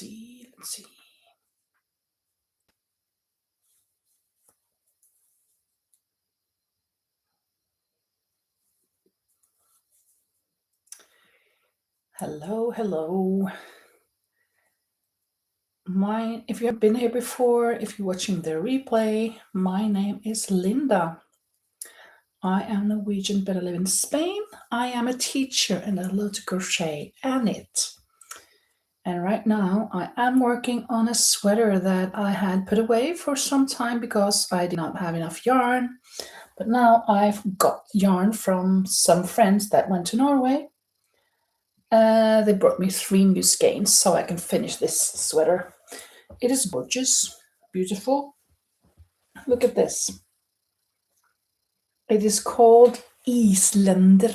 see. Hello. If you have been here before, if you're watching the replay, my name is Linda. I am Norwegian, but I live in Spain. I am a teacher and I love to crochet and knit. And right now I am working on a sweater that I had put away for some time because I did not have enough yarn. But now I've got yarn from some friends that went to Norway. They brought me 3 new skeins so I can finish this sweater. It is gorgeous, beautiful. Look at this. It is called Islander,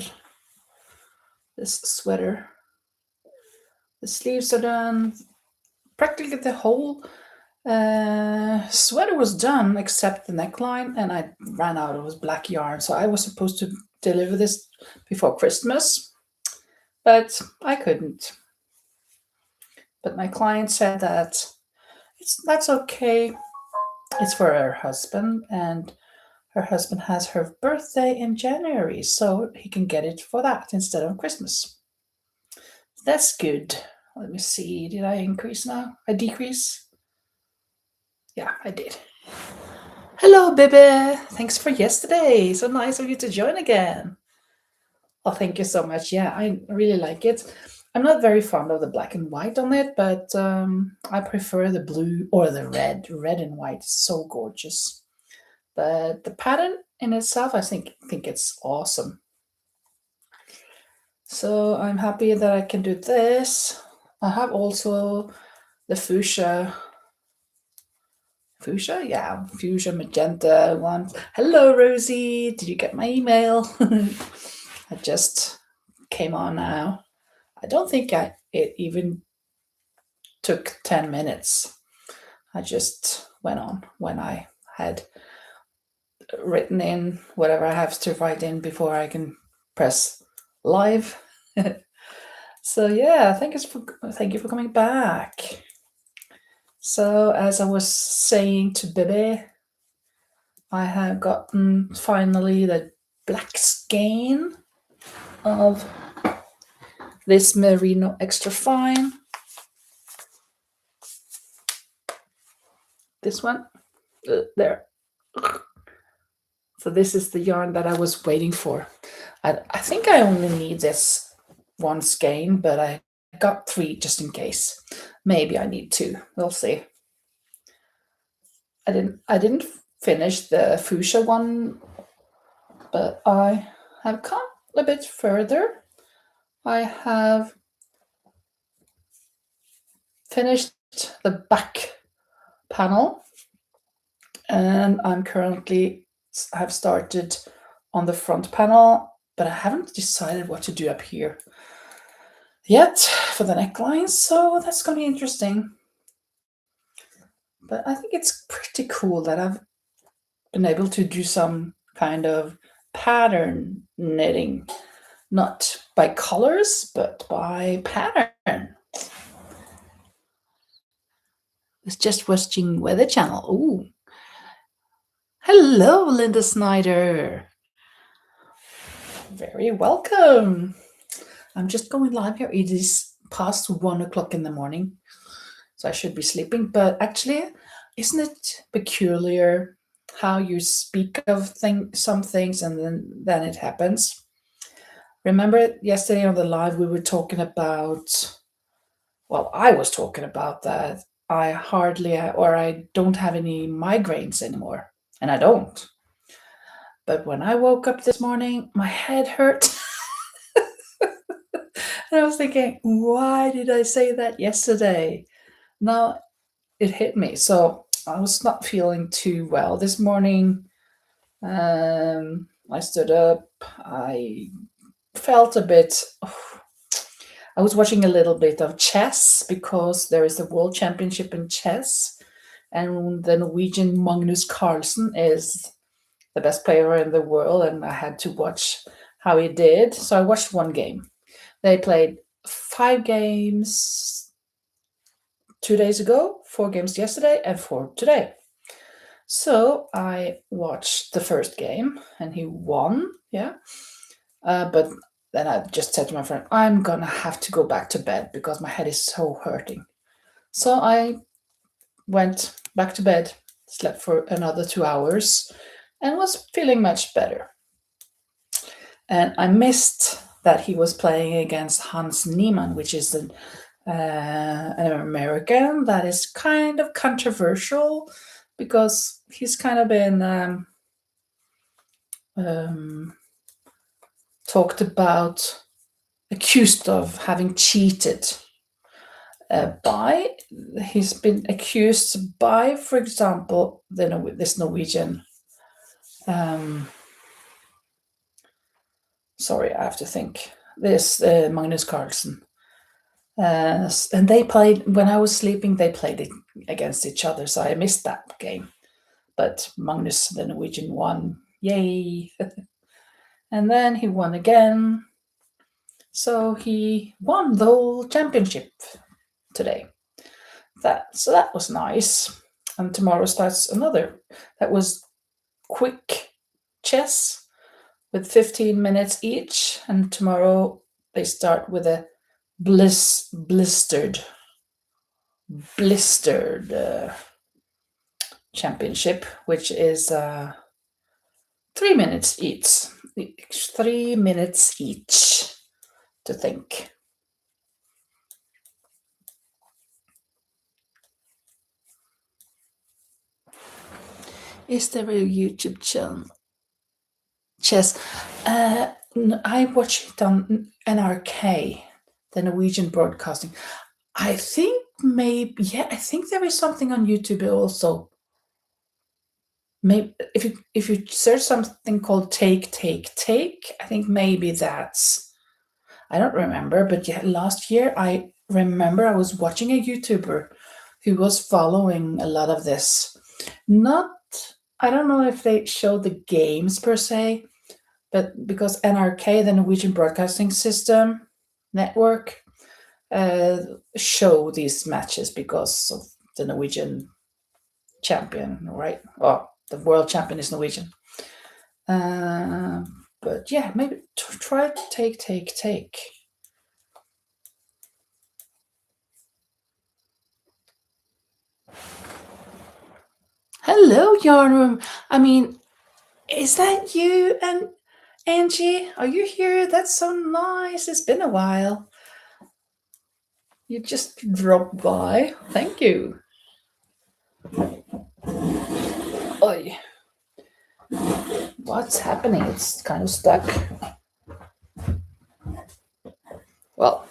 this sweater. The sleeves are done. Practically the whole sweater was done except the neckline, and I ran out of black yarn. So I was supposed to deliver this before Christmas, but I couldn't. But my client said that that's okay. It's for her husband, and her husband has her birthday in January, so he can get it for that instead of Christmas. That's good. Let me see. Did I increase now? I decrease? Yeah, I did. Hello, baby. Thanks for yesterday. So nice of you to join again. Oh, thank you so much. Yeah, I really like it. I'm not very fond of the black and white on it, but I prefer the blue or the red. Red and white is so gorgeous. But the pattern in itself, I think it's awesome. So I'm happy that I can do this. I have also the fuchsia, fuchsia magenta one. Hello, Rosie. Did you get my email? I just came on now. I don't think it even took 10 minutes. I just went on when I had written in whatever I have to write in before I can press live. So yeah, thank you for coming back. So as I was saying to Bebe, I have gotten finally the black skein of this merino extra fine. This one, there. So this is the yarn that I was waiting for. I think I only need this 1 skein, but I got 3 just in case. Maybe I need 2. We'll see. I didn't finish the fuchsia one, but I have come a bit further. I have finished the back panel, and I'm currently have started on the front panel, but I haven't decided what to do up here yet for the neckline, so that's going to be interesting. But I think it's pretty cool that I've been able to do some kind of pattern knitting, not by colors, but by pattern. It's just watching Weather Channel. Ooh. Hello, Linda Snyder. Very welcome. I'm just going live here. It is past 1 o'clock in the morning, so I should be sleeping. But actually, isn't it peculiar how you speak of some things and then it happens? Remember yesterday on the live we were talking about, well, I was talking about that I don't have any migraines anymore, and I don't. But when I woke up this morning, my head hurt. And I was thinking, why did I say that yesterday? Now it hit me. So I was not feeling too well this morning. I stood up. I felt a bit. I was watching a little bit of chess because there is the World Championship in chess, and the Norwegian Magnus Carlsen is the best player in the world, and I had to watch how he did. So I watched 1 game. They played 5 games, 2 days ago, 4 games yesterday, and 4 today. So I watched the first game and he won. Yeah. But then I just said to my friend, I'm gonna have to go back to bed because my head is so hurting. So I went back to bed, slept for another 2 hours, and was feeling much better. And I missed that he was playing against Hans Niemann, which is an American that is kind of controversial because he's kind of been talked about, accused of having cheated. He's been accused by, for example, this Norwegian. Sorry, I have to think. This Magnus Carlsen. And they played, when I was sleeping, they played it against each other, so I missed that game. But Magnus, the Norwegian, won. Yay! And then he won again. So he won the whole championship today. So that was nice. And tomorrow starts another. That was quick chess with 15 minutes each. And tomorrow they start with a blistered championship, which is 3 minutes each. 3 minutes each to think. Is there a YouTube channel? Chess. I watch it on NRK, the Norwegian Broadcasting. I think maybe, yeah, I think there is something on YouTube also. Maybe if you search something called Take, I think maybe that's. I don't remember, but yeah, last year I remember I was watching a YouTuber who was following a lot of this. I don't know if they show the games per se, but because NRK, the Norwegian Broadcasting System network, show these matches because of the Norwegian champion, right? Well, the world champion is Norwegian. But yeah, maybe try to take. Hello, Yarn Room. I mean, is that you and Angie? Are you here? That's so nice. It's been a while. You just dropped by. Thank you. Oi. What's happening? It's kind of stuck. Well,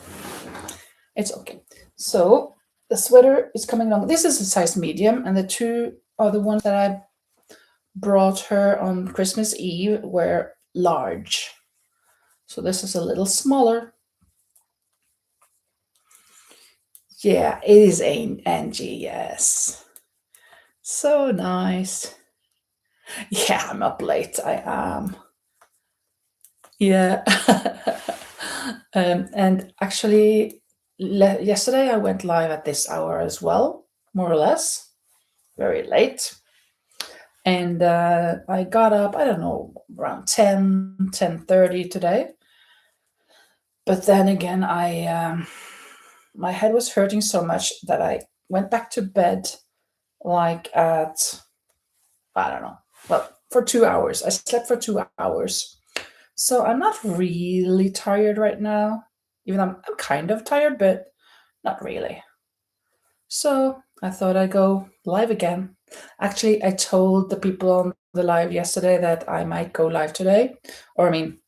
it's okay. So the sweater is coming along. This is a size medium, and the two other ones that I brought her on Christmas Eve were large. So this is a little smaller. Yeah, it is Angie, yes. So nice. Yeah, I'm up late. I am. Yeah. And actually, yesterday I went live at this hour as well, more or less, very late. And I got up, I don't know, around 10:30 today. But then again, my head was hurting so much that I went back to bed like at, I don't know, well, for 2 hours. I slept for 2 hours. So I'm not really tired right now. Even though I'm kind of tired, but not really. So I thought I'd go live again. Actually, I told the people on the live yesterday that I might go live today. Or, I mean,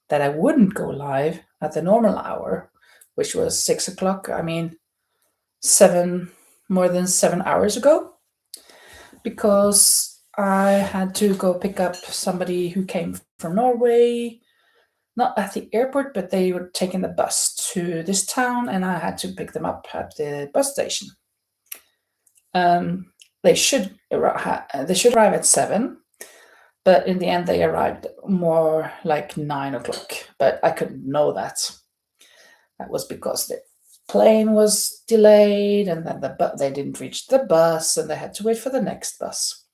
that I wouldn't go live at the normal hour, which was 6 o'clock. I mean, more than 7 hours ago. Because I had to go pick up somebody who came from Norway, not at the airport, but they were taking the bus to this town, and I had to pick them up at the bus station. They should arrive at 7, but in the end they arrived more like 9 o'clock. But I couldn't know that. That was because plane was delayed, and then they didn't reach the bus, and they had to wait for the next bus.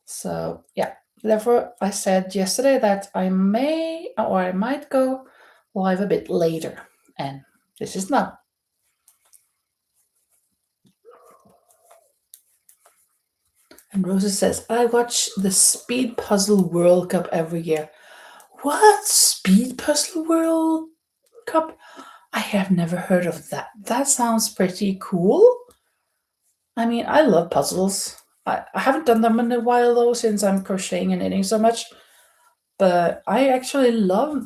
So yeah, therefore I said yesterday that I may or I might go live a bit later, and this is now. And Rosa says, I watch the Speed Puzzle World Cup every year. What? Speed Puzzle World Cup? I have never heard of that. That sounds pretty cool. I mean, I love puzzles. I haven't done them in a while though, since I'm crocheting and knitting so much. But I actually love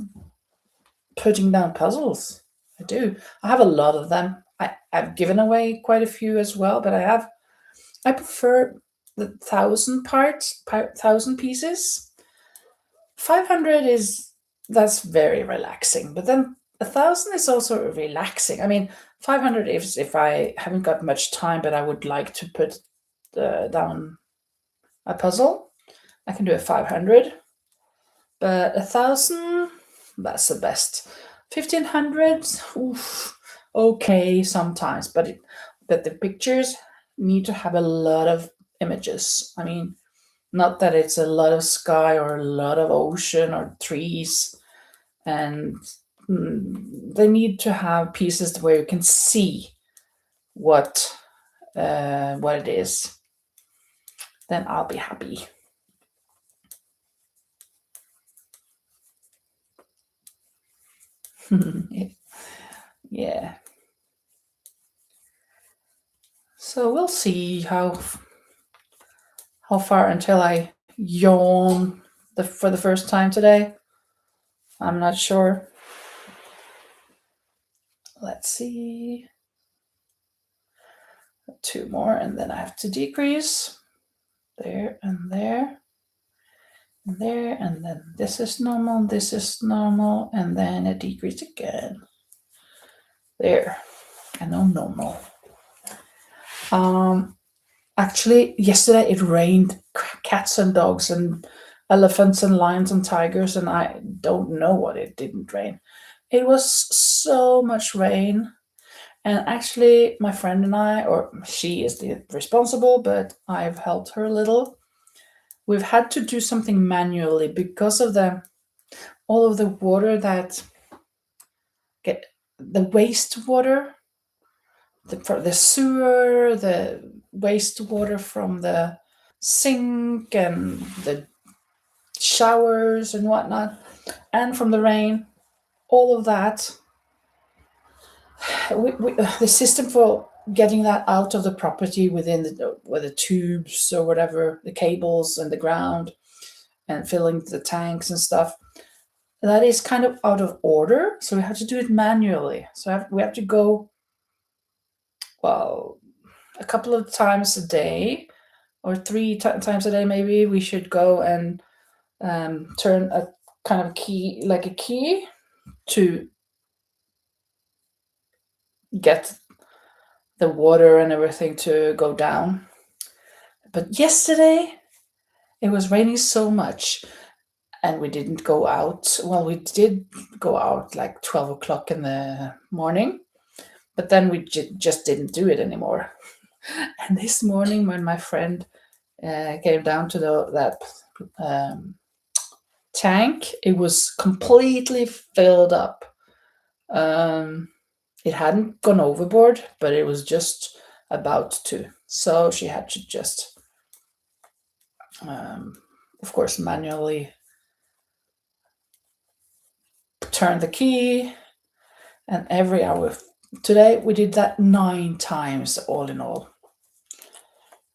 putting down puzzles. I do. I have a lot of them. I've given away quite a few as well, but I prefer the 1,000 pieces. 500 is that's very relaxing, but then 1,000 is also relaxing. I mean, 500 if I haven't got much time, but I would like to put down a puzzle, I can do a 500. But 1,000, that's the best. 1,500, oof, okay sometimes, but the pictures need to have a lot of images. I mean, not that it's a lot of sky or a lot of ocean or trees, and they need to have pieces where you can see what it is. Then I'll be happy. Yeah. So we'll see how far until I yawn for the first time today. I'm not sure. Let's see. 2 more, and then I have to decrease. There and there. And there, and then this is normal, and then a decrease again. There. And now normal. Actually, yesterday it rained cats and dogs and elephants and lions and tigers, and I don't know what it didn't rain. It was so much rain. And actually, my friend and I, or she is the responsible, but I've helped her a little. We've had to do something manually because of all of the water that get the wastewater, the sewer, the wastewater from the sink and the showers and whatnot, and from the rain, all of that. The system for getting that out of the property within the tubes or whatever, the cables and the ground, and filling the tanks and stuff, that is kind of out of order. So we have to do it manually. So we have to go, well, a couple of times a day, or three times a day maybe. We should go and turn a kind of key, like a key, to get the water and everything to go down. But yesterday it was raining so much, and we didn't go out. Well, we did go out like 12 o'clock in the morning, but then we just didn't do it anymore. And this morning, when my friend came down to that tank, it was completely filled up. It hadn't gone overboard, but it was just about to. So she had to just, of course, manually turn the key. And every hour. Today we did that 9 times, all in all.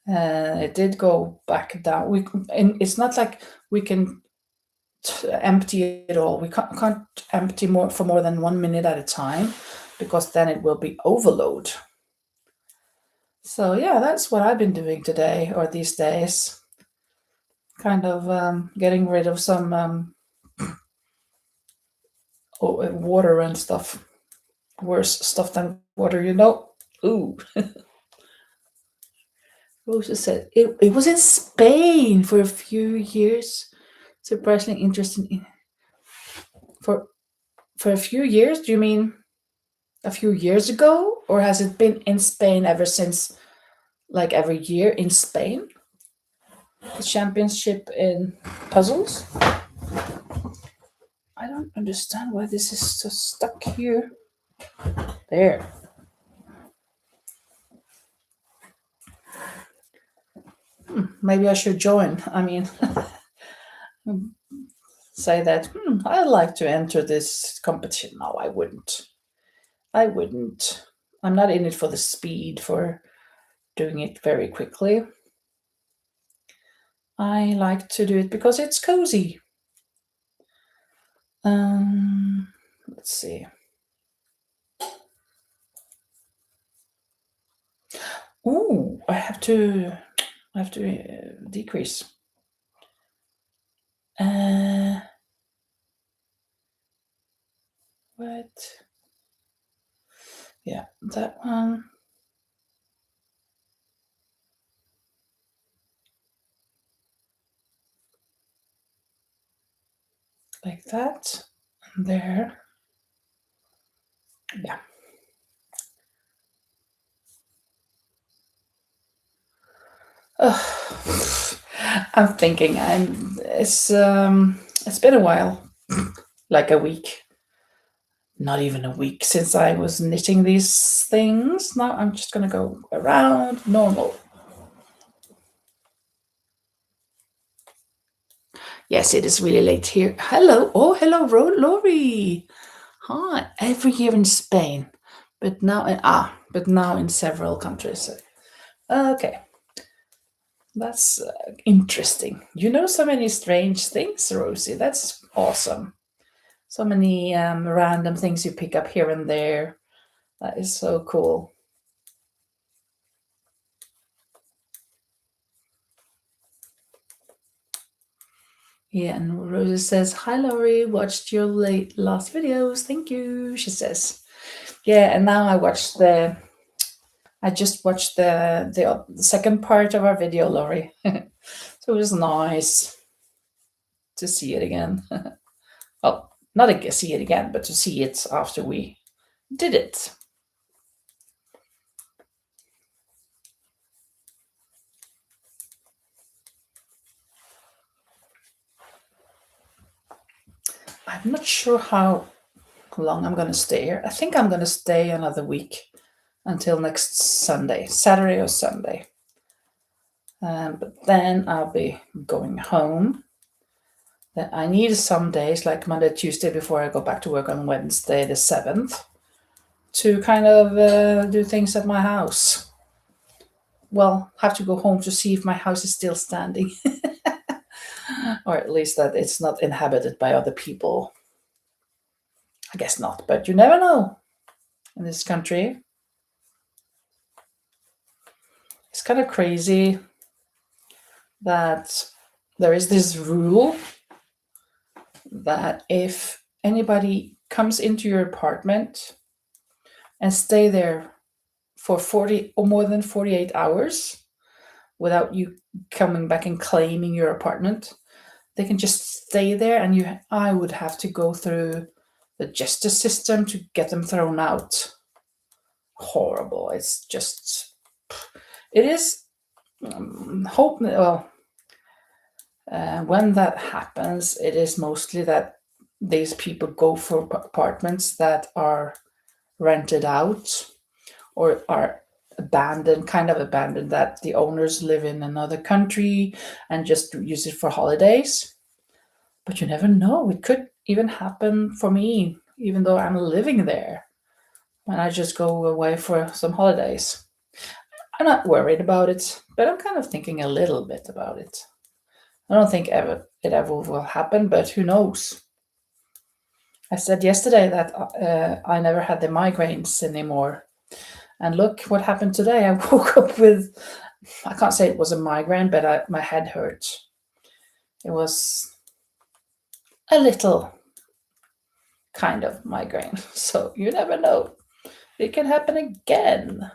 It did go back down. And it's not like we can empty it all. We can't empty for more than 1 minute at a time, because then it will be overload. So yeah, that's what I've been doing today, or these days. Kind of getting rid of some water and stuff. Worse stuff than water, Ooh. Rosa said it was in Spain for a few years. Surprisingly interesting. For a few years, do you mean a few years ago, or has it been in Spain ever since, like every year in Spain? The championship in puzzles? I don't understand why this is so stuck here. There. Maybe I should join. I mean, say that, I'd like to enter this competition. No, I wouldn't. I wouldn't. I'm not in it for the speed, for doing it very quickly. I like to do it because it's cozy. Let's see. Ooh, I have to decrease. What? Yeah, that one. Like that. And there. Yeah. Ugh. I'm thinking it's been a while. Like a week. Not even a week since I was knitting these things. Now I'm just gonna go around normal. Yes, it is really late here. Hello. Oh, hello, Lori. Hi. Every year in Spain, but now in several countries. Okay, that's interesting. You know so many strange things, Rosie. That's awesome. So many random things you pick up here and there. That is so cool. Yeah, and Rosie says, "Hi, Laurie. Watched your last videos. Thank you." She says, "Yeah." And now I just watched the second part of our video, Laurie. So it was nice to see it again. Well, not to see it again, but to see it after we did it. I'm not sure how long I'm going to stay here. I think I'm going to stay another week until next Sunday, Saturday or Sunday. But then I'll be going home. Then I need some days, like Monday, Tuesday, before I go back to work on Wednesday, the 7th, to kind of do things at my house. Well, have to go home to see if my house is still standing, or at least that it's not inhabited by other people. I guess not, but you never know in this country. It's kind of crazy that there is this rule that if anybody comes into your apartment and stay there for 40 or more than 48 hours without you coming back and claiming your apartment, they can just stay there, and I would have to go through the justice system to get them thrown out. Horrible. It's just, it is hope. Well, when that happens, it is mostly that these people go for apartments that are rented out or are abandoned, kind of abandoned, that the owners live in another country and just use it for holidays. But you never know. It could even happen for me, even though I'm living there, when I just go away for some holidays. I'm not worried about it, but I'm kind of thinking a little bit about it. I don't think it ever will happen, but who knows? I said yesterday that I never had the migraines anymore. And look what happened today. I woke up with, I can't say it was a migraine, but my head hurt. It was a little kind of migraine. So you never know. It can happen again.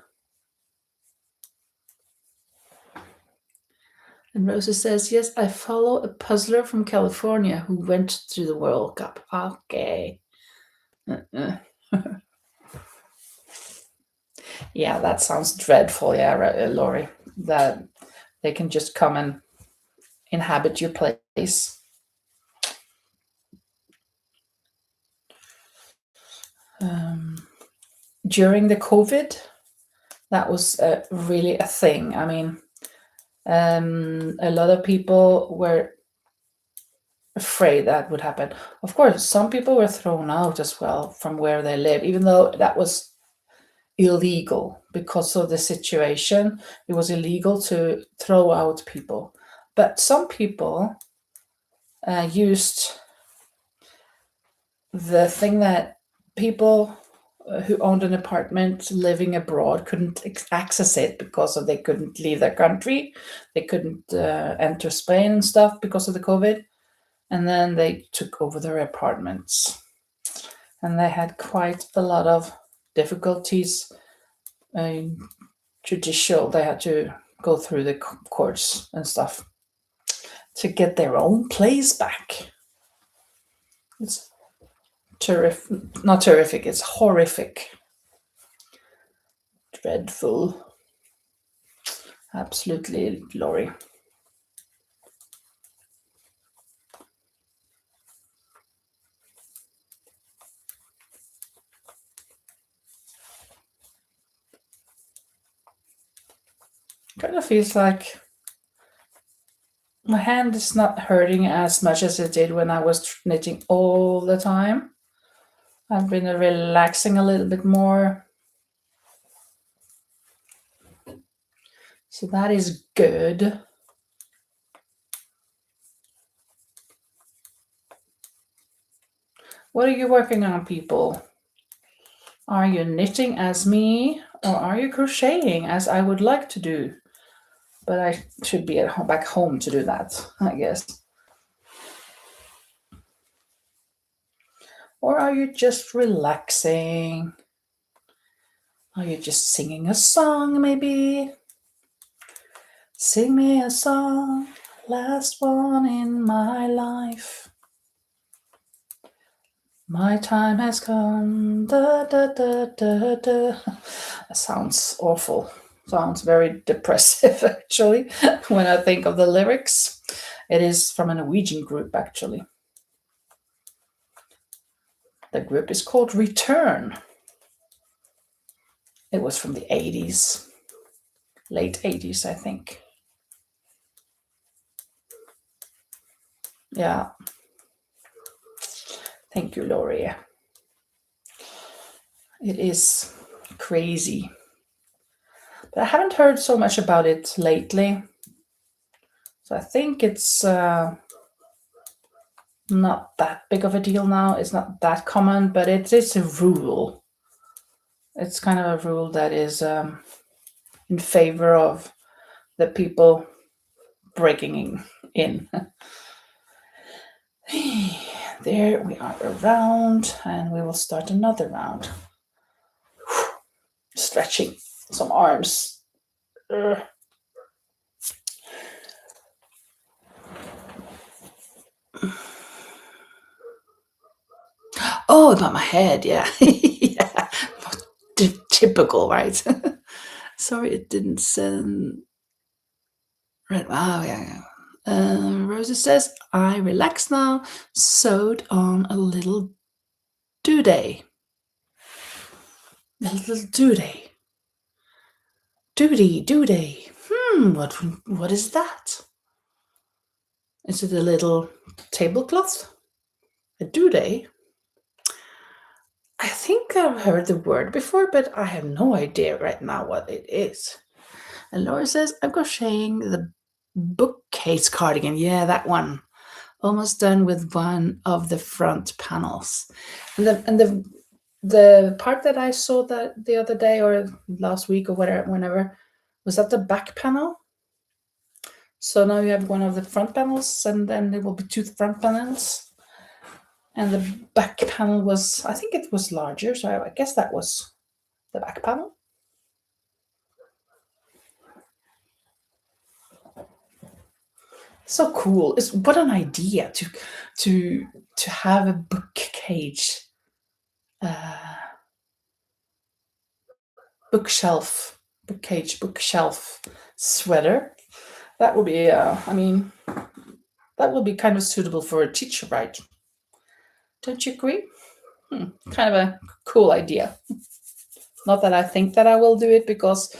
And Rosa says, yes, I follow a puzzler from California who went to the World Cup. Okay. Yeah, that sounds dreadful. Yeah, Lori. That they can just come and inhabit your place. Um, During the COVID, that was really a thing. I mean, a lot of people were afraid that would happen. Of course, some people were thrown out as well from where they live, even though that was illegal because of the situation. It was illegal to throw out people. But some people used the thing that people who owned an apartment living abroad couldn't access it because of they couldn't leave their country, they couldn't enter Spain and stuff because of the COVID, and then they took over their apartments, and they had quite a lot of difficulties. uh, Judicial, they had to go through the courts and stuff to get their own place back. It's terrific, not terrific, it's horrific, dreadful, absolutely, Lori. Kind of feels like my hand is not hurting as much as it did when I was knitting all the time. I've been relaxing a little bit more. So that is good. What are you working on, people? Are you knitting as me, or are you crocheting as I would like to do? But I should be back home to do that, I guess. Or are you just relaxing? Are you just singing a song, maybe? Sing me a song, last one in my life. My time has come. Da, da, da, da, da. That sounds awful. Sounds very depressive, actually, when I think of the lyrics. It is from a Norwegian group, actually. The group is called Return. It was from the 80s, late 80s, I think. Yeah. Thank you, Lori. It is crazy. But I haven't heard so much about it lately. So I think it's not that big of a deal now. It's not that common, but it is a rule. It's kind of a rule that is in favor of the people breaking in. There we are around, and we will start another round. Stretching some arms. Oh, about my head, yeah. Yeah. Typical, right? Sorry, it didn't send. Right. Oh, yeah. Rosa says, I relax now, sewed on a little due-day. A little due-day. Due-day. What is that? Is it a little tablecloth? A due-day? I think I've heard the word before, but I have no idea right now what it is. And Laura says, I'm crocheting the bookcase cardigan. Yeah, that one. Almost done with one of the front panels. And the part that I saw that the other day or last week or whatever, whenever, was that the back panel. So now you have one of the front panels, and then there will be two front panels. And the back panel was, I think it was larger, so I guess that was the back panel. So cool! What an idea to have a book cage, bookshelf sweater. That would be, that would be kind of suitable for a teacher, right? Don't you agree? Kind of a cool idea. Not that I think that I will do it, because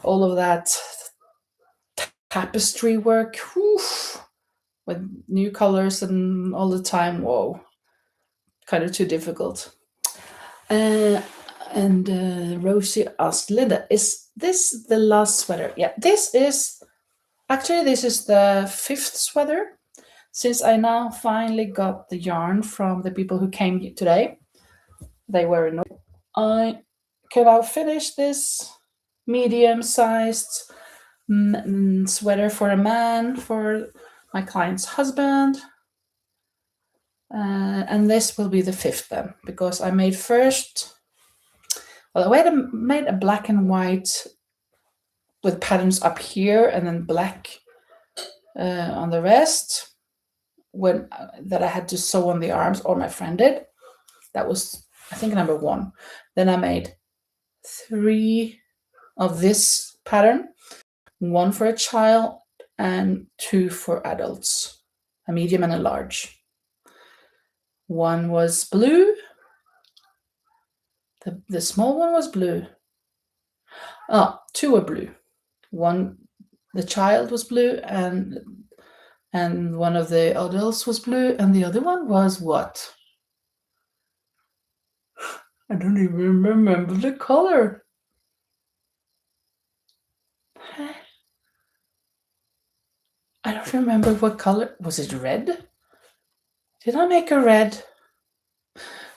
all of that tapestry work, whew, with new colors and all the time, whoa, kind of too difficult. And Rosie asked Linda, is this the last sweater? Yeah, this is the fifth sweater, since I now finally got the yarn from the people who came today. They were in. I can now finish this medium-sized sweater for a man, for my client's husband. And this will be the fifth then, because I made first, well, I made a black and white with patterns up here and then black on the rest, that I had to sew on the arms, or my friend did. That was, I think, number one. Then I made 3 of this pattern, 1 for a child and 2 for adults, a medium and a large. One was blue. The small one was blue. 2 were blue. One, the child was blue, and one of the adults was blue, and the other one was what? I don't even remember the color. I don't remember what color. Was it red? Did I make a red?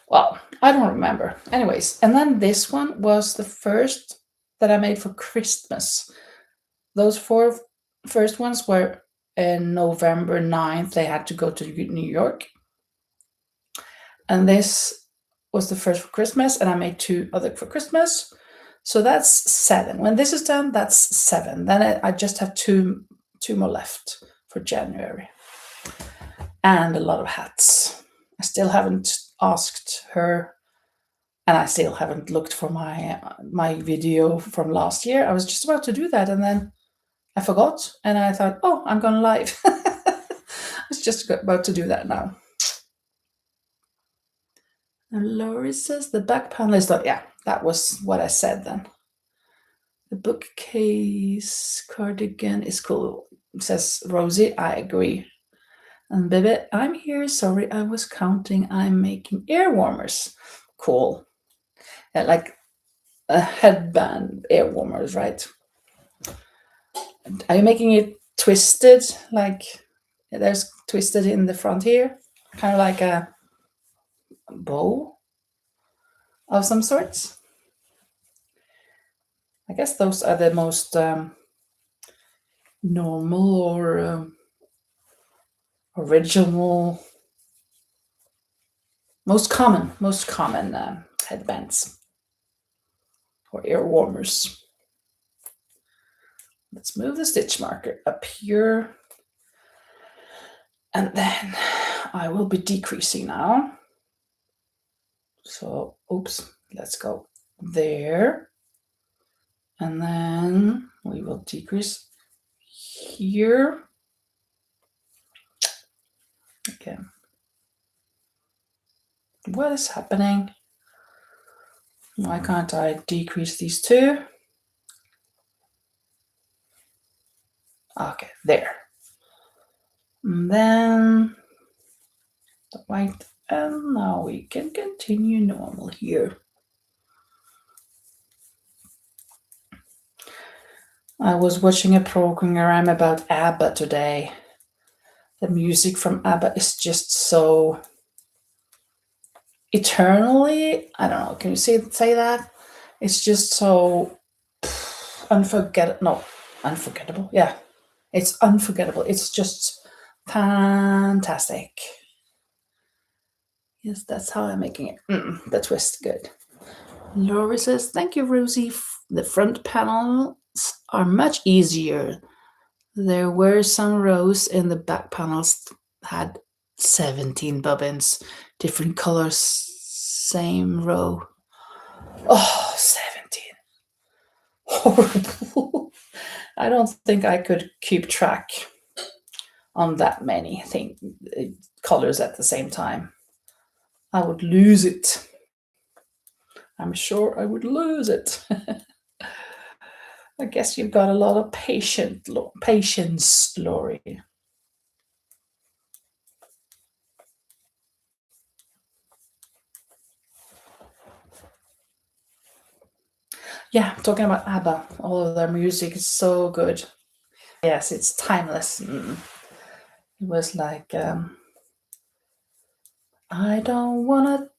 Well, I don't remember. Anyways, and then this one was the first that I made for Christmas. Those 4 first ones were in November 9th. They had to go to New York. And this was the first for Christmas, and I made 2 other for Christmas. So that's 7. When this is done, that's 7. Then I just have 2 more left for January. And a lot of hats. I still haven't asked her, and I still haven't looked for my video from last year. I was just about to do that, and then I forgot, and I thought, oh, I'm going live. I was just about to do that now. And Laurie says the back panel is done. Yeah, that was what I said then. The bookcase cardigan is cool, says Rosie. I agree. And Baby, I'm here. Sorry, I was counting. I'm making ear warmers. Cool. Like a headband ear warmers, right? Are you making it twisted? Like there's twisted in the front here? Kind of like a bow of some sorts? I guess those are the most normal or original, most common headbands or ear warmers. Let's move the stitch marker up here, and then I will be decreasing now. So, oops, let's go there, and then we will decrease here. Okay. What is happening? Why can't I decrease these 2? Okay, there. And then the white, and now we can continue normal here. I was watching a program about ABBA today. The music from ABBA is just so eternally, I don't know, can you say that? It's just so unforgettable. Yeah, it's unforgettable. It's just fantastic. Yes, that's how I'm making it. The twist, good. Laurie says, thank you, Rosie. The front panels are much easier. There were some rows in the back panels had 17 bobbins, different colors, same row. Oh, 17. horrible. I don't think I could keep track on that many colors at the same time. I would lose it. I'm sure I would lose it. I guess you've got a lot of patience, Laurie. Yeah, talking about ABBA, all of their music is so good. Yes, it's timeless. It was like, I don't wanna,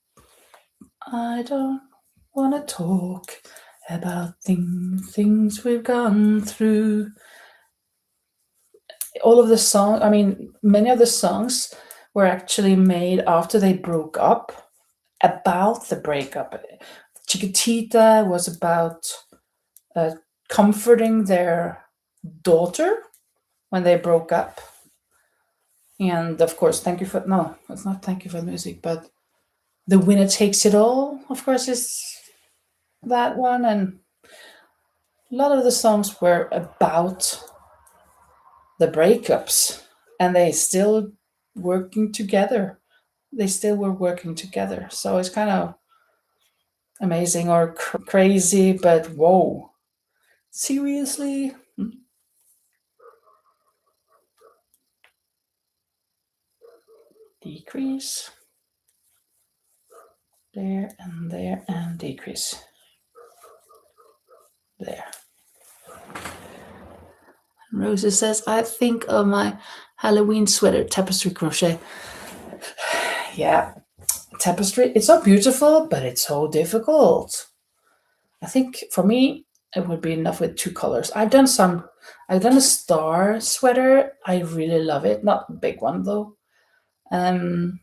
I don't wanna talk about things we've gone through. All of the songs, I mean, many of the songs were actually made after they broke up, about the breakup. Chiquitita was about uh, comforting their daughter when they broke up. And of course, thank you for, no, it's not thank you for the music, but the winner takes it all, of course, is that one. And a lot of the songs were about the breakups, and they still working together. They still were working together. So it's kind of amazing or crazy, but whoa, seriously? Decrease. There and decrease. There. Rosie says, I think of my Halloween sweater, tapestry crochet. Yeah, tapestry, it's so beautiful, but it's so difficult. I think for me, it would be enough with two colors. I've done a star sweater. I really love it. Not a big one though. Um,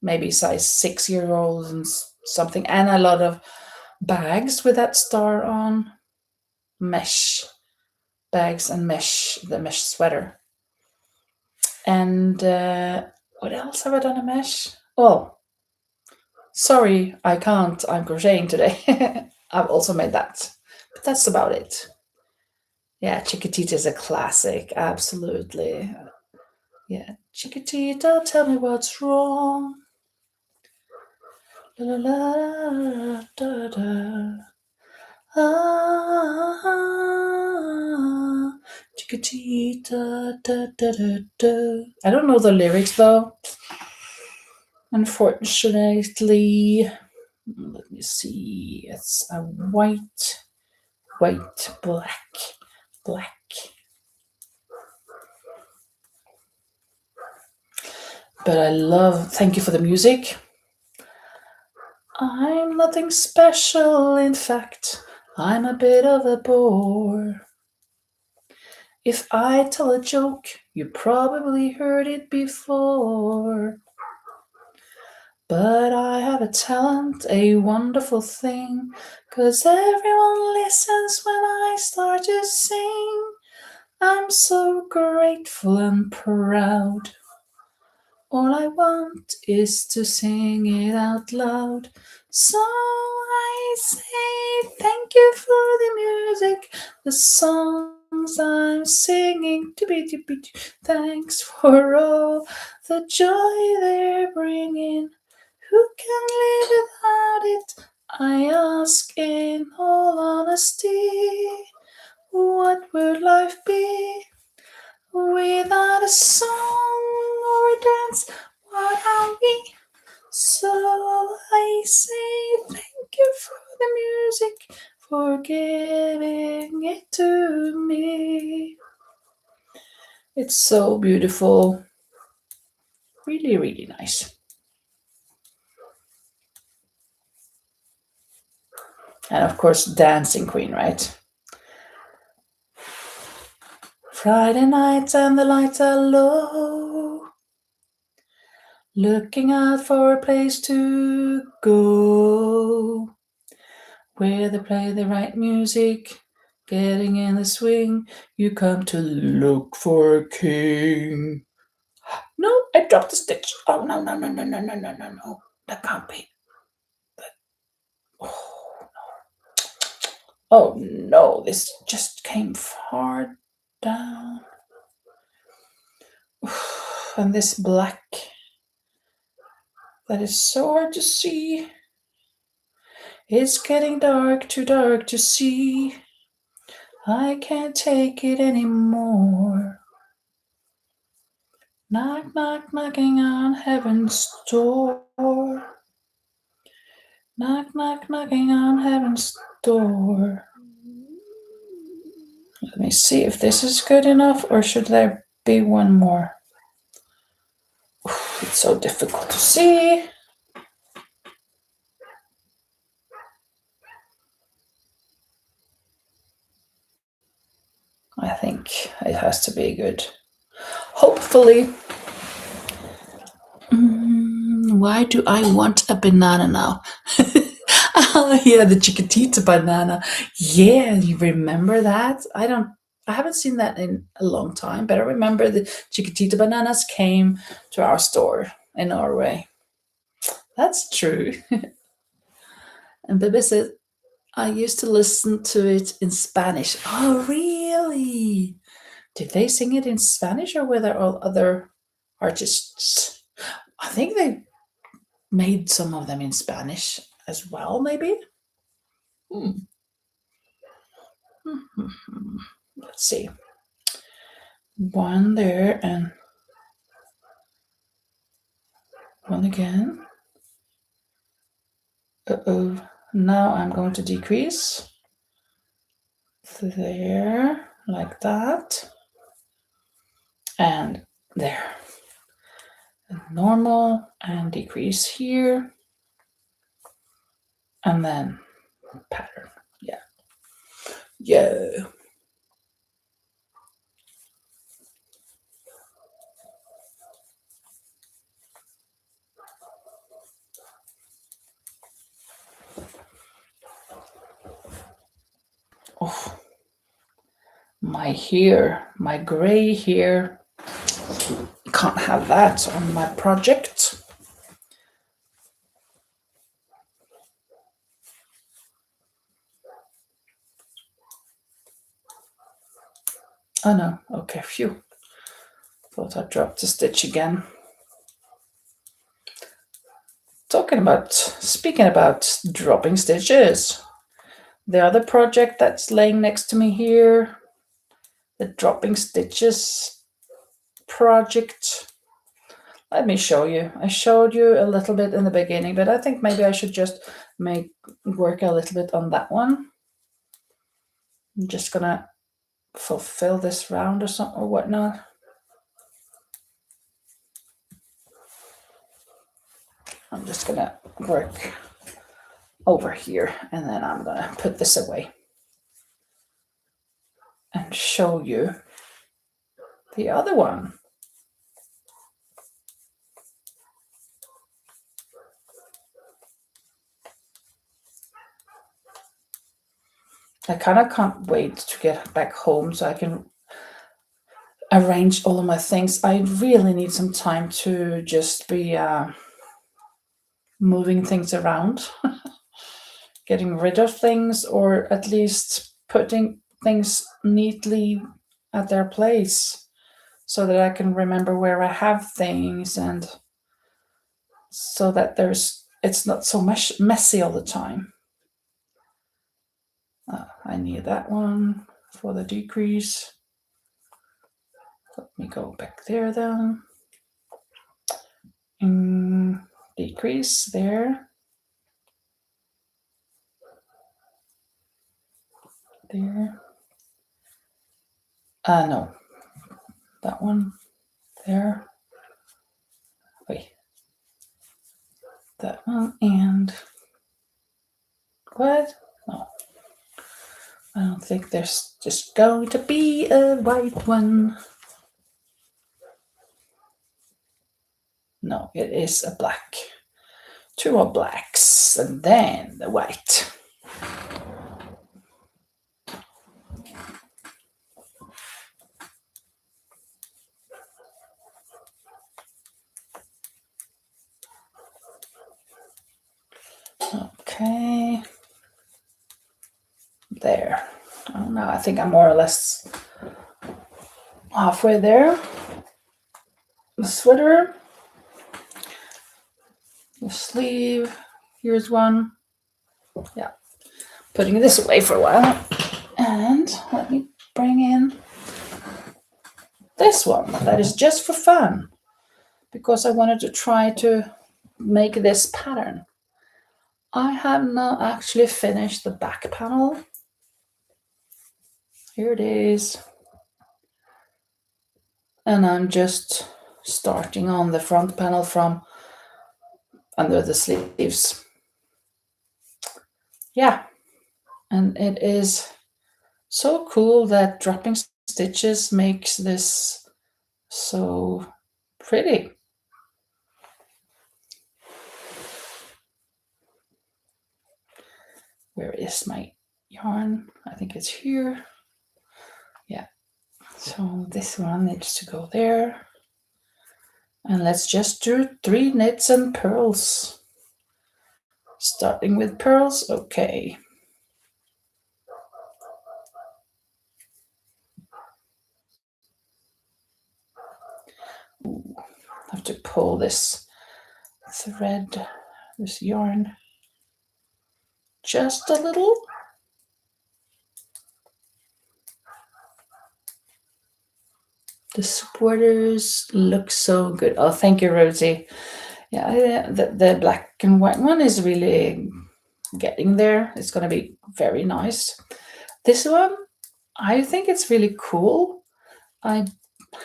Maybe size 6 year olds and something, and a lot of bags with that star on. Mesh bags and the mesh sweater. And what else have I done a mesh? Oh, sorry, I can't. I'm crocheting today. I've also made that, but that's about it. Yeah, Chiquitita is a classic, absolutely. Yeah, Chiquitita, tell me what's wrong. La la la da da. Ah, Chiquitita da da da da. I don't know the lyrics though. Unfortunately, let me see. It's a white, black, black. But I love, thank you for the music. I'm nothing special, in fact, I'm a bit of a bore. If I tell a joke, you probably heard it before. But I have a talent, a wonderful thing, 'cause everyone listens when I start to sing. I'm so grateful and proud. All I want is to sing it out loud. So I say thank you for the music, the songs I'm singing. Thanks for all the joy they're bringing. Who can live without it? I ask in all honesty. What would life be without a song or a dance? What are we? So I say thank you for the music, for giving it to me. It's so beautiful. Really, really nice. And of course, Dancing Queen, right? Friday nights and the lights are low. Looking out for a place to go where they play the right music. Getting in the swing, you come to look for a king. No, I dropped the stitch. Oh, no, no, no, no, no, no, no, no, no. That can't be. Oh, Oh no, this just came far down. And this black, that is so hard to see. It's getting dark, too dark to see. I can't take it anymore. Knock, knock, knocking on heaven's door. Knock, knock, knocking on heaven's door. Let me see if this is good enough, or should there be one more? It's so difficult to see. I think it has to be good. Hopefully. Why do I want a banana now? Oh, yeah, the Chiquitita banana. Yeah, you remember that? I haven't seen that in a long time, but I remember the Chiquitita bananas came to our store in Norway. That's true. And Bebe said, I used to listen to it in Spanish. Oh, really? Did they sing it in Spanish or were there all other artists? I think they made some of them in Spanish as well, maybe. Hmm. Let's see. One there and one again. Uh-oh. Now I'm going to decrease. There, like that. And there. Normal and decrease here. And then pattern. Yeah. Yeah. Oh, my hair, my gray hair. Can't have that on my project. Oh no, okay, phew. Thought I dropped a stitch again. Speaking about dropping stitches, the other project that's laying next to me here, the dropping stitches project. Let me show you. I showed you a little bit in the beginning, but I think maybe I should just work a little bit on that one. I'm just gonna fulfill this round or something or whatnot. I'm just gonna work over here and then I'm gonna put this away and show you the other one. I kind of can't wait to get back home so I can arrange all of my things. I really need some time to just be moving things around, getting rid of things, or at least putting things neatly at their place so that I can remember where I have things and so that it's not so much messy all the time. I need that one for the decrease. Let me go back there then. Decrease there. There. No. That one. There. Wait. That one and what? No. I don't think there's just going to be a white one. No, it is a black. Two more blacks and then the white. Okay. there. I don't know, I think I'm more or less halfway there. The sweater, the sleeve, here's one. Yeah, putting this away for a while. And let me bring in this one that is just for fun, because I wanted to try to make this pattern. I have not actually finished the back panel. Here it is. And I'm just starting on the front panel from under the sleeves. Yeah, and it is so cool that dropping stitches makes this so pretty. Where is my yarn? I think it's here. Yeah, so this one needs to go there. And let's just do 3 knits and purls. Starting with purls, okay. Ooh, I have to pull this thread, this yarn, just a little. The sweaters look so good. Oh, thank you, Rosie. Yeah, the black and white one is really getting there. It's going to be very nice. This one, I think it's really cool. I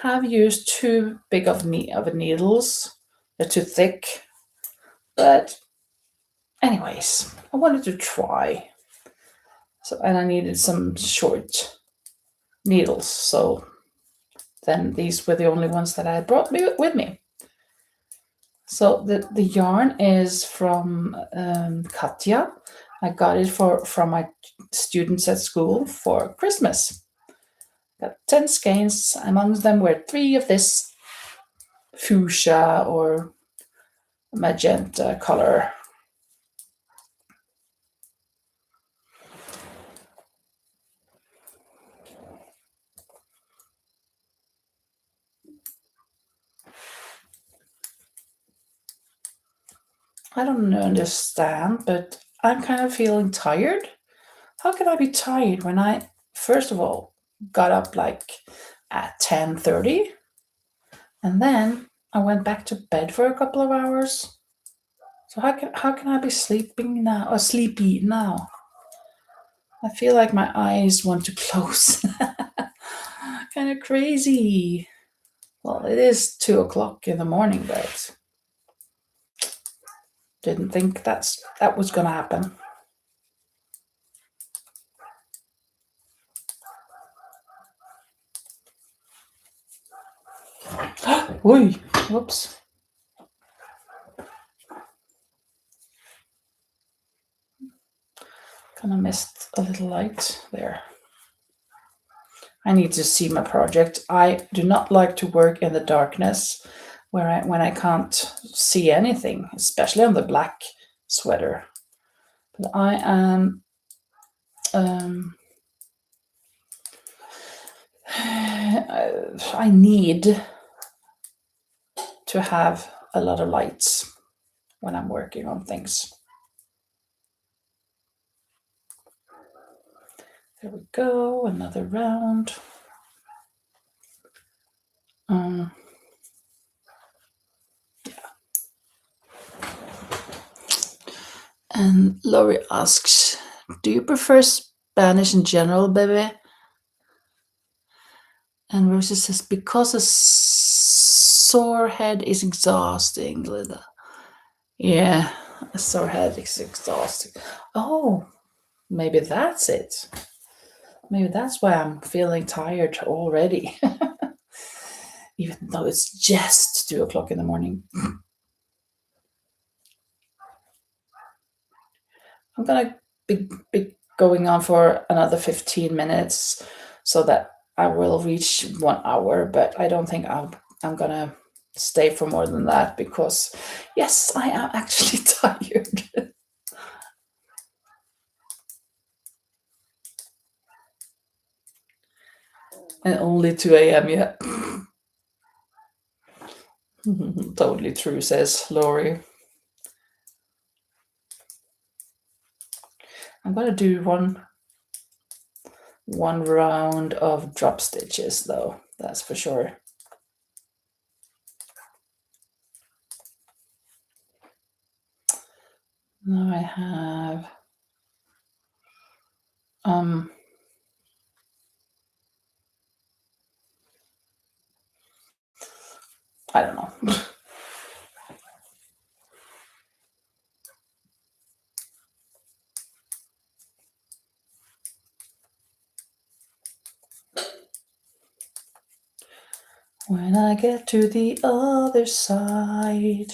have used too big of needles. They're too thick. But anyways, I wanted to try. So, and I needed some short needles. So then these were the only ones that I had brought with me. So the yarn is from Katja. I got it from my students at school for Christmas. Got 10 skeins. Among them were 3 of this fuchsia or magenta color. I don't understand, but I'm kind of feeling tired. How can I be tired when I, first of all, got up like at 10:30, and then I went back to bed for a couple of hours. So how can I be sleeping now or sleepy now? I feel like my eyes want to close. Kind of crazy. Well, it is 2 o'clock in the morning, but didn't think that was gonna happen. Oi, whoops. Kind of missed a little light there. I need to see my project. I do not like to work in the darkness when I can't see anything, especially on the black sweater. But I am I need to have a lot of lights when I'm working on things. There we go, another round. Yeah. And Laurie asks, do you prefer Spanish in general, baby? And Rosie says, because a sore head is exhausting, Linda. Yeah, a sore head is exhausting. Oh, maybe that's it. Maybe that's why I'm feeling tired already. Even though it's just 2 o'clock in the morning. I'm gonna be going on for another 15 minutes so that I will reach 1 hour, but I don't think I'm gonna stay for more than that because, yes, I am actually tired. And only 2 a.m. yet. Totally true, says Lori. I'm gonna do one round of drop stitches though, that's for sure. Now I have I don't know. When I get to the other side,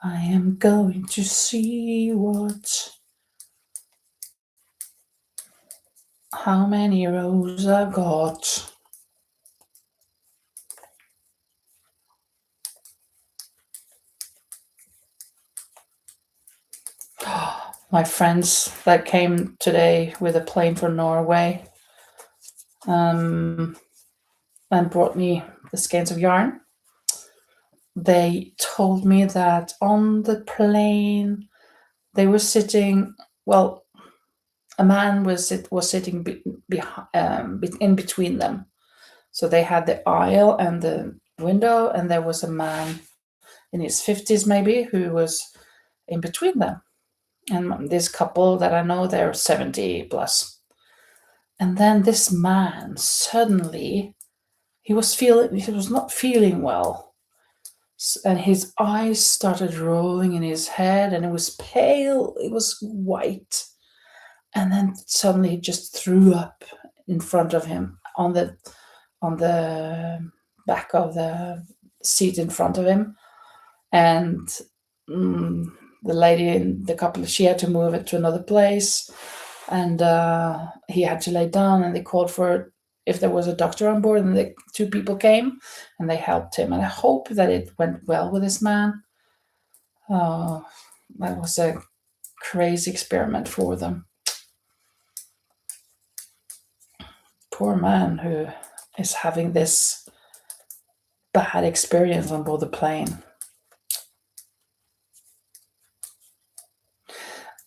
I am going to see how many rows I've got. My friends that came today with a plane from Norway and brought me the skeins of yarn. They told me that on the plane they were sitting. Well, a man was sitting in between them. So they had the aisle and the window, and there was a man in his 50s maybe who was in between them. And this couple that I know, they're 70 plus. And then this man suddenly he was not feeling well. And his eyes started rolling in his head, and it was pale, it was white. And then suddenly he just threw up in front of him on the back of the seat in front of him. And the lady in the couple, she had to move it to another place, and he had to lay down, and they called for if there was a doctor on board, and the two people came and they helped him. And I hope that it went well with this man. That was a crazy experiment for them. Poor man who is having this bad experience on board the plane.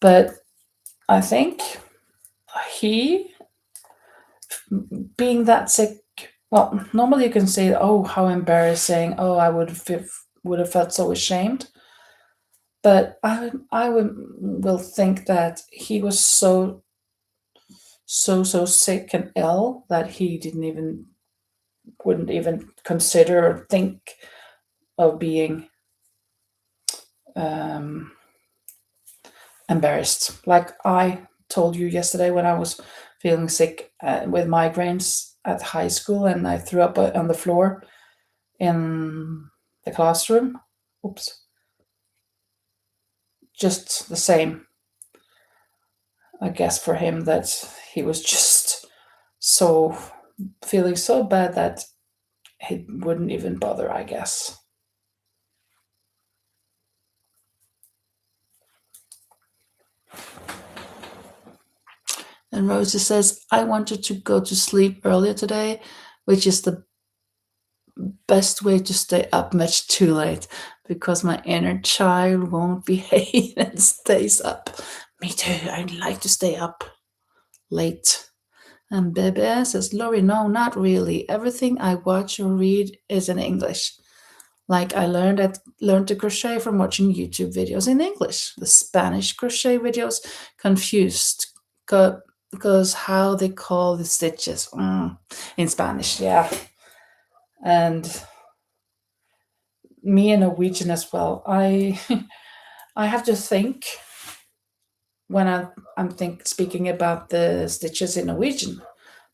But I think he, being that sick, well, normally you can say, "Oh, how embarrassing! Oh, I would have felt so ashamed." But will think that he was so sick and ill that he wouldn't even consider or think of being embarrassed. Like I told you yesterday when I was feeling sick with migraines at high school, and I threw up on the floor in the classroom. Oops. Just the same, I guess, for him, that he was just so feeling so bad that he wouldn't even bother, I guess. And Rosie says, I wanted to go to sleep earlier today, which is the best way to stay up much too late because my inner child won't behave and stays up. Me too. I'd like to stay up late. And Bebe says, Lori, no, not really. Everything I watch or read is in English. Like I learned to crochet from watching YouTube videos in English. The Spanish crochet videos confused because how they call the stitches in Spanish, yeah. And me in Norwegian as well. I I have to think when I'm speaking about the stitches in Norwegian,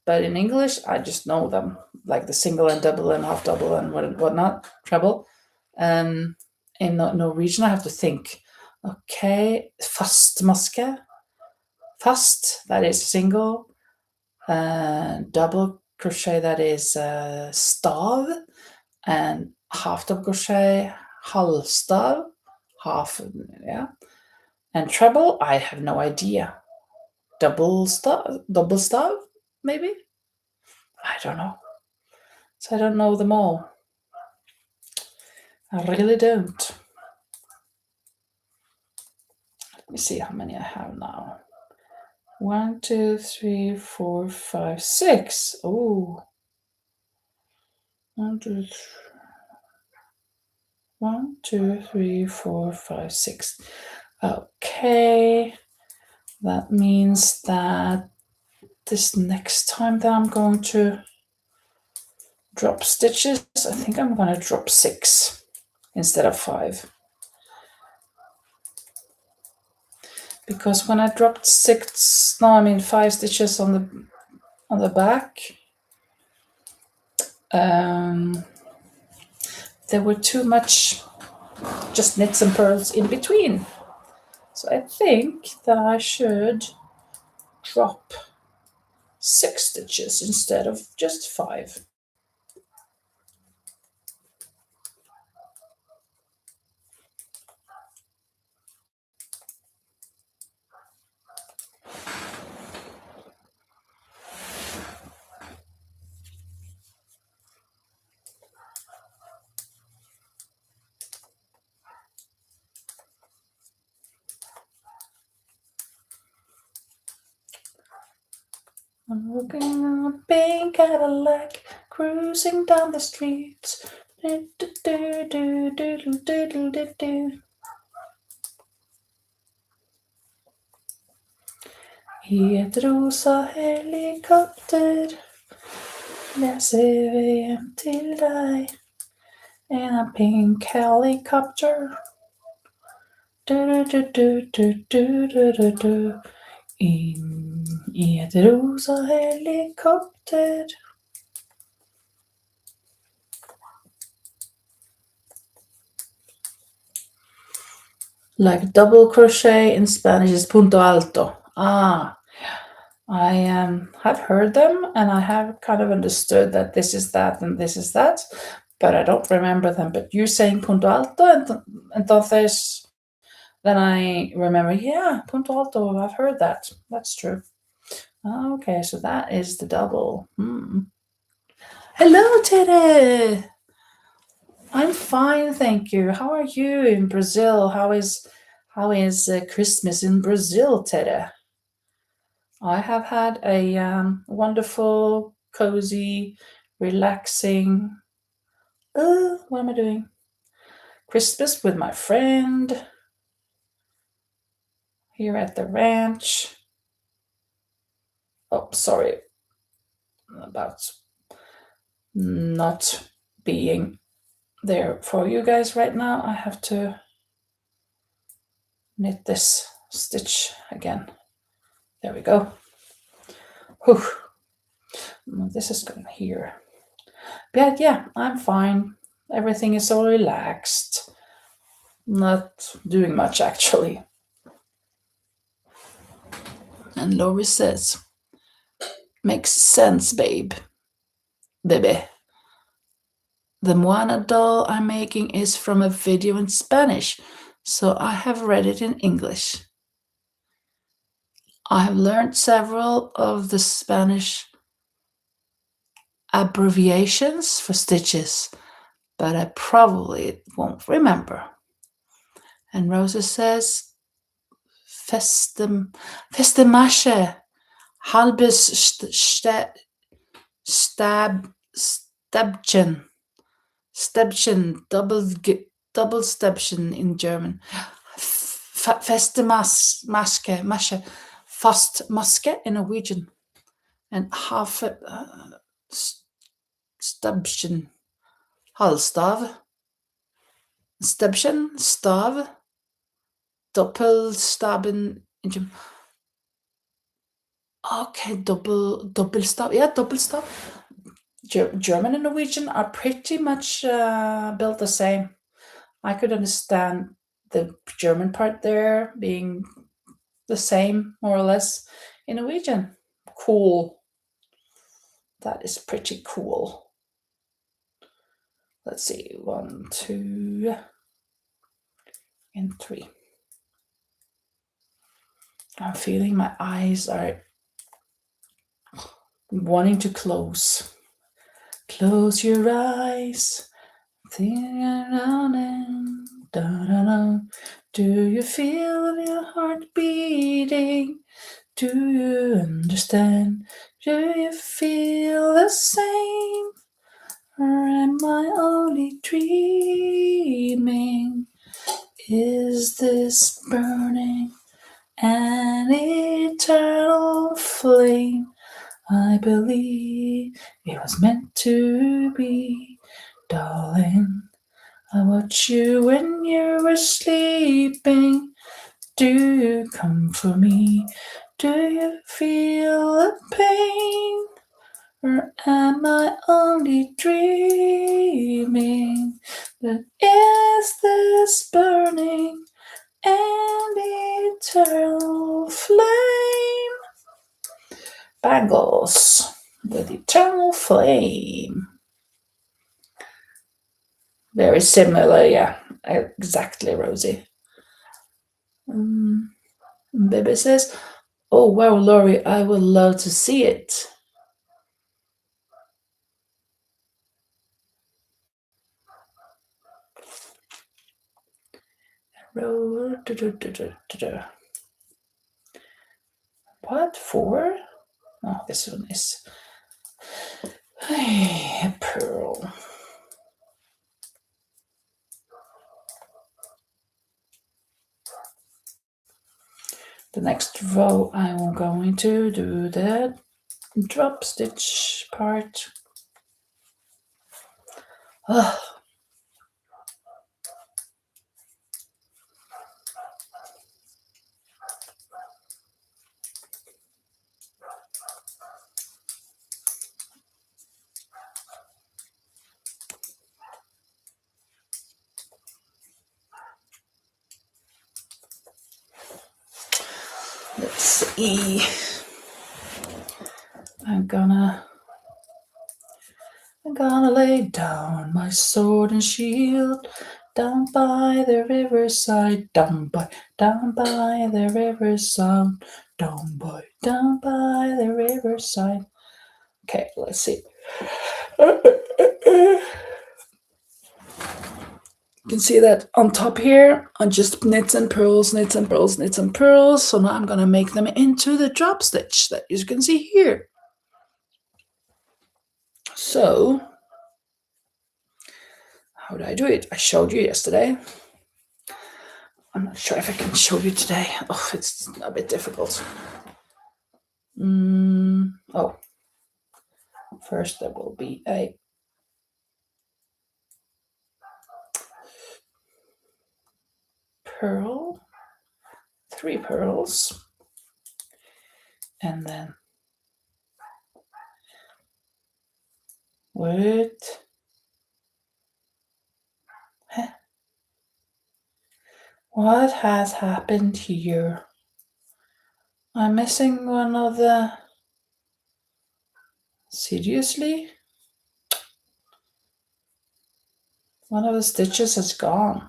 but in English I just know them, like the single and double and half double and whatnot, treble. And in Norwegian I have to think. Okay, fastmaske, fast, that is single, double crochet, that is stav, and half double crochet, halvstav, half, yeah. And treble, I have no idea. Double stav, maybe? I don't know. So I don't know them all. I really don't. Let me see how many I have now. 1, 2, 3, 4, 5, 6. Oh. 1, 2, 3. 1, 2, 3, 4, 5, 6. Okay. That means that this next time that I'm going to drop stitches, I think I'm going to drop 6 instead of 5. Because when I dropped 5 stitches on the back, there were too much just knits and purls in between. So I think that I should drop 6 stitches instead of just 5. I'm looking in a pink Cadillac, cruising down the streets. Do, do, do, do, do, do, do, do, do. I ett rosa helikopter läser vi hem till dig. In a pink helicopter. Du, du, du, du, du, du, du, du, du. In i ett rosa helikopter. Like double crochet in Spanish is punto alto. Ah, I have heard them and I have kind of understood that this is that and this is that, but I don't remember them. But you saying punto alto, entonces, then I remember, yeah, punto alto, I've heard that. That's true. Okay, so that is the double. Hello, Tere! I'm fine, thank you. How are you in Brazil? How is Christmas in Brazil, Tere? I have had a wonderful, cozy, relaxing. What am I doing? Christmas with my friend here at the ranch. Oh, sorry about not being there for you guys right now. I have to knit this stitch again. There we go. Whew. This is going here. But yeah, I'm fine. Everything is so relaxed. Not doing much actually. And Lori says, makes sense, babe. Baby. The Moana doll I'm making is from a video in Spanish, so I have read it in English. I have learned several of the Spanish abbreviations for stitches, but I probably won't remember. And Rosa says, Festemasche, halbes Stäbchen, double Stäbchen in German. Feste Masche, fast maske in Norwegian. And half Stäbchen, halvstav. Stäbchen, stav. Doppelstaben in German. Okay, doppelstav. Yeah, doppelstav. German and Norwegian are pretty much built the same. I could understand the German part there being the same, more or less, in Norwegian. Cool. That is pretty cool. Let's see. 1, 2, and 3. I'm feeling my eyes are wanting to close. Close your eyes, think around and da-da-da. Do you feel your heart beating? Do you understand? Do you feel the same? Or am I only dreaming? Is this burning an eternal flame? I believe it was meant to be, darling. I watch you when you were sleeping. Do you come for me? Do you feel the pain? Or am I only dreaming? But is this burning an eternal flame? Bangles with eternal flame. Very similar, yeah. Exactly, Rosie. Baby says, oh wow, Laurie, I would love to see it. What for? Oh, this one is a pearl. The next row I'm going to do the drop stitch part. Oh. Let's see. I'm gonna lay down my sword and shield down by the riverside, down by the riverside, down by the riverside. Okay, let's see. You can see that on top here, I just knits and purls, knits and purls, knits and purls. So now I'm gonna make them into the drop stitch that you can see here. So, how do I do it? I showed you yesterday. I'm not sure if I can show you today. Oh, it's a bit difficult. Oh, first there will be a pearl, 3 pearls, and then what has happened here? I'm missing one of the... Seriously? One of the stitches is gone.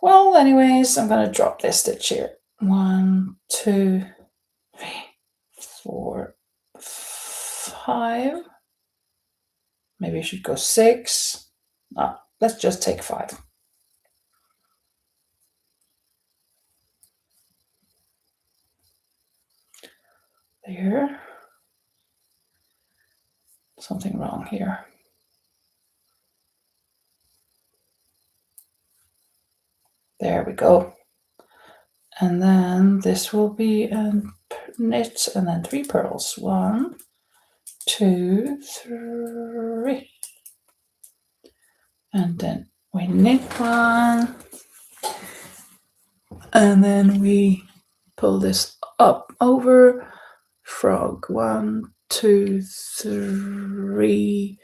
Well, anyways, I'm gonna drop this stitch here. 1, 2, 3, 4, 5. Maybe I should go 6. No, let's just take 5. There. Something wrong here. There we go. And then this will be a knit and then 3 pearls. 1, 2, 3. And then we knit 1. And then we pull this up over. Frog. 1, 2, 3,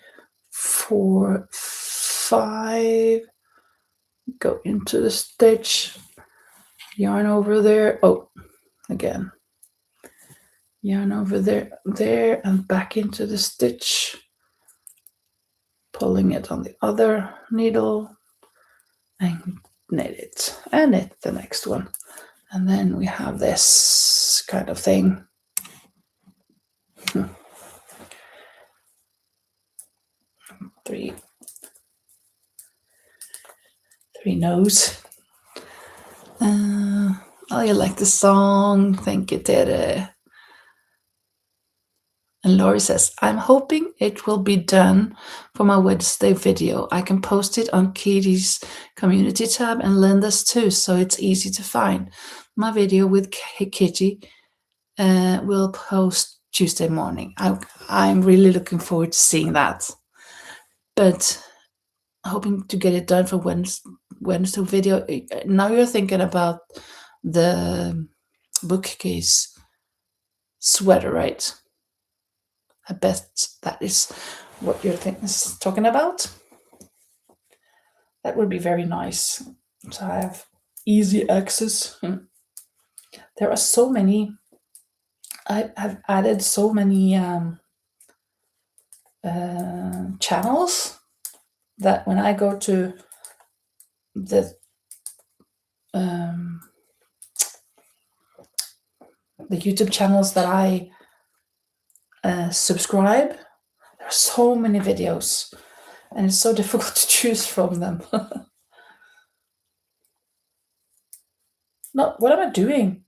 4, 5. Go into the stitch. Yarn over there. Oh, again. Yarn over there, and back into the stitch. Pulling it on the other needle and knit it. And knit the next one. And then we have this kind of thing. three no's. Oh, you like the song? Thank you, Tere. And Lori says, I'm hoping it will be done for my Wednesday video. I can post it on Katie's community tab and Linda's too, so it's easy to find. My video with Kitty will post Tuesday morning. I'm really looking forward to seeing that. But hoping to get it done for Wednesday video. Now you're thinking about the bookcase sweater, right? I bet that is what you're talking about. That would be very nice to have easy access. There are so many. I have added so many channels that when I go to the YouTube channels that I subscribe, there are so many videos, and it's so difficult to choose from them. No, what am I doing?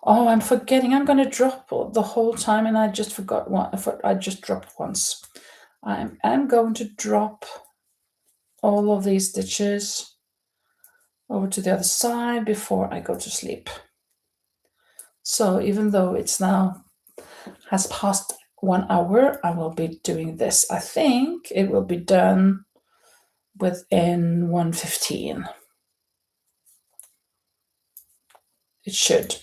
Oh, I'm forgetting. I'm going to drop the whole time, and I just forgot one. I just dropped once. I'm going to drop all of these stitches over to the other side before I go to sleep. So even though it's now has passed 1 hour, I will be doing this. I think it will be done within 1:15. It should.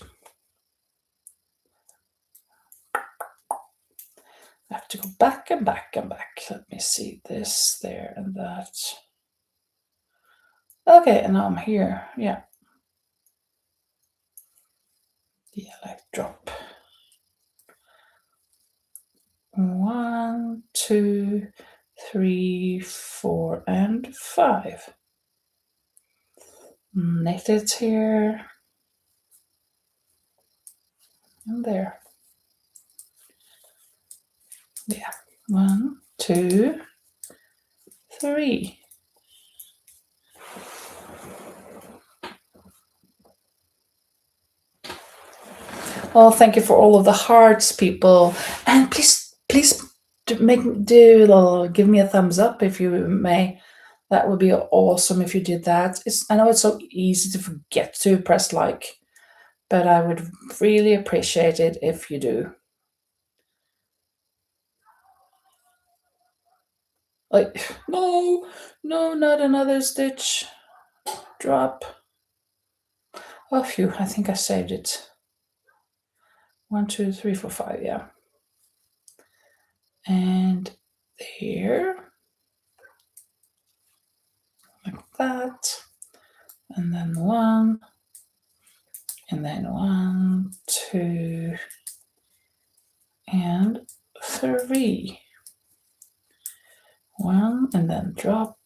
I have to go back and back and back. Let me see this, there, and that. Okay, and now I'm here. Yeah. Yeah, like drop. 1, 2, 3, 4, and 5. Knitted here. And there. Yeah. 1, 2, 3. Oh, thank you for all of the hearts, people. And please give me a thumbs up if you may. That would be awesome if you did that. I know it's so easy to forget to press like, but I would really appreciate it if you do. Like, no, not another stitch. Drop. Oh, phew, I think I saved it. 1, 2, 3, 4, 5, yeah. And there. Like that. And then 1. And then 1, 2, and 3. 1, and then drop.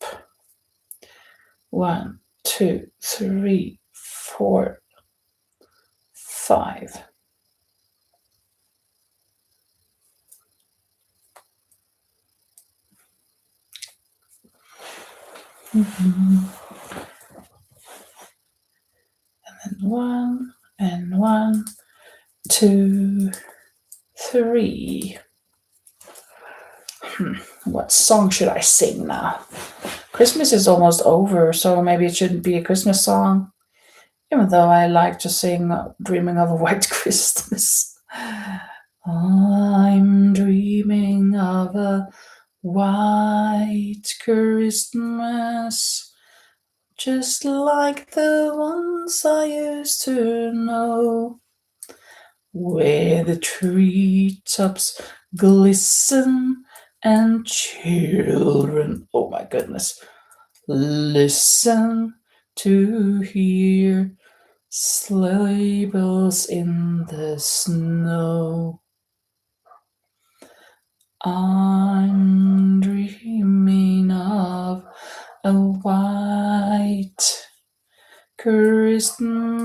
1, 2, 3, 4, 5. And then 1, and 1, 2, 3. What song should I sing now? Christmas is almost over, so maybe it shouldn't be a Christmas song. Even though I like to sing Dreaming of a White Christmas. I'm dreaming of a white Christmas, just like the ones I used to know, where the treetops glisten and children, oh my goodness, listen to hear sleigh bells in the snow. I'm dreaming of a white Christmas,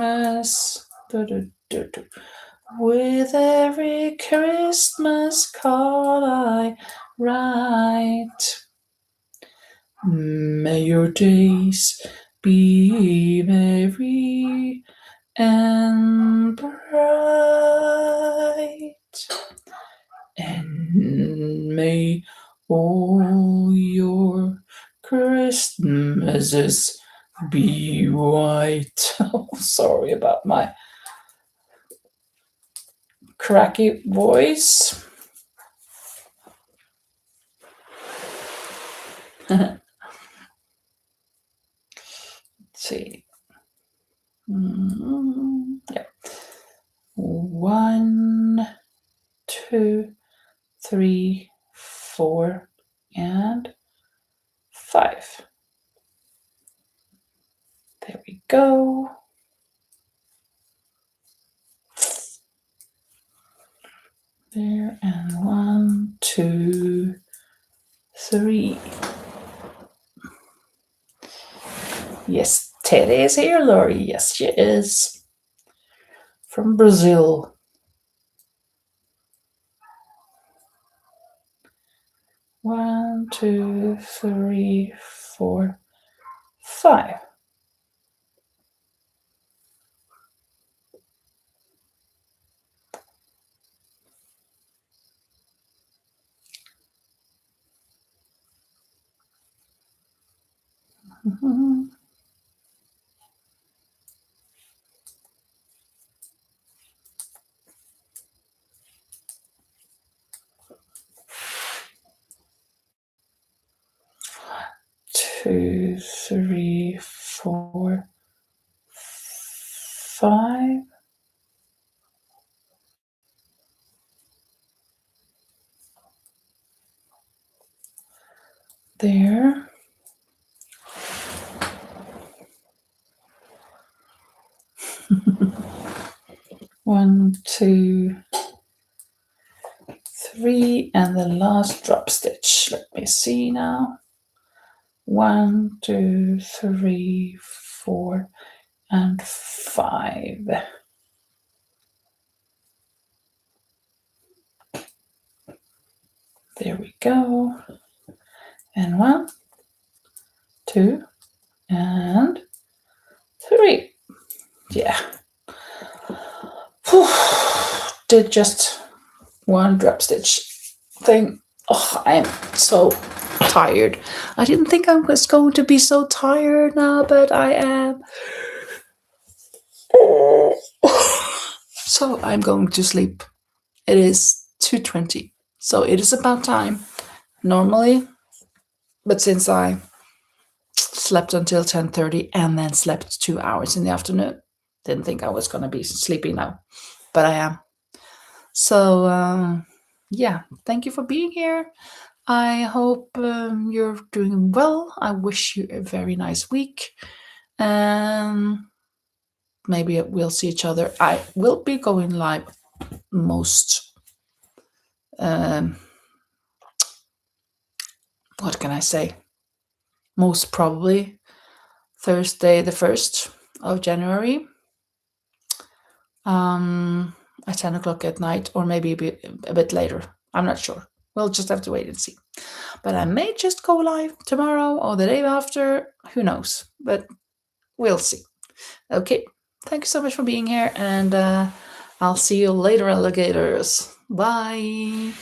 with every Christmas card I write. May your days be merry and bright, and may all your Christmases be white. Oh, sorry about my cracky voice. Let's see. Yeah. 1, 2, 3, 4, and 5. There we go. There, and 1, 2, 3. Yes, Teddy is here, Lori. Yes, she is. From Brazil. 1, 2, 3, 4, 5. Mhm. 2, 3, 4, 5. There. 1, 2, 3, and the last drop stitch. Let me see now. 1, 2, 3, 4, and 5. There we go. And 1, 2, and 3. Yeah. Whew. Did just one drop stitch thing. Oh, I'm so tired. I didn't think I was going to be so tired now, but I am. So I'm going to sleep. It is 2:20, so it is about time normally, but since I slept until 10:30 and then slept 2 hours in the afternoon, didn't think I was going to be sleeping now, but I am. So yeah, thank you for being here. I hope you're doing well. I wish you a very nice week. Maybe we'll see each other. I will be going live most, what can I say? Most probably Thursday, the 1st of January, at 10 o'clock at night, or maybe a bit later. I'm not sure. We'll just have to wait and see. But I may just go live tomorrow or the day after. Who knows? But we'll see. Okay. Thank you so much for being here, and I'll see you later, alligators. Bye.